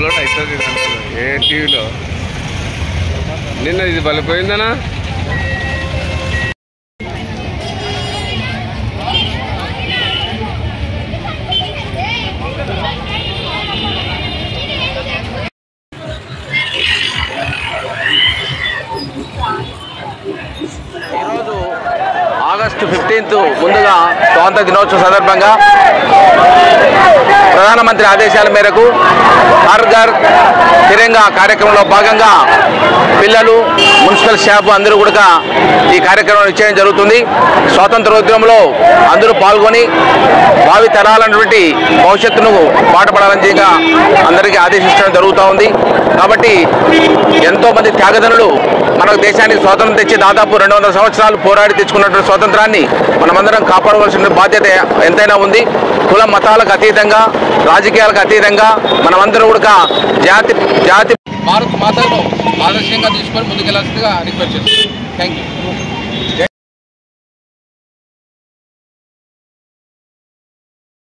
Upload అవుతుంది ఏ టీవీలో. నిన్న ఇది బలిపోయిందనా? ఈరోజు ఆగస్టు 15 ముందుగా స్వాతంత్ర దినోత్సవం సందర్భంగా ప్రధానమంత్రి ఆదేశాల మేరకు హర్ ఘర్ తిరంగా కార్యక్రమంలో భాగంగా పిల్లలు, మున్సిపల్ స్టాఫ్ అందరూ కూడా ఈ కార్యక్రమం నిశ్చయం జరుగుతుంది. స్వాతంత్రోద్యమంలో అందరూ పాల్గొని భావి తరాలన్నటువంటి భవిష్యత్తును పాటుపడాలని అందరికీ ఆదేశించడం జరుగుతూ ఉంది. కాబట్టి ఎంతోమంది త్యాగదనులు మనకు దేశానికి స్వాతంత్రం తెచ్చి దాదాపు 200 సంవత్సరాలు పోరాడి తెచ్చుకున్నటువంటి స్వాతంత్రాన్ని మనమందరం కాపాడవలసిన బాధ్యత ఎంతైనా ఉంది. కుల మతాలకు అతీతంగా, రాజకీయాలకు అతీతంగా మనమందరం కూడా జాతి భారత మాతను ఆదర్శంగా తీసుకొని ముందుకెళ్లాల్సిందిగా రిక్వెస్ట్ చేస్తున్నాం. Thank you.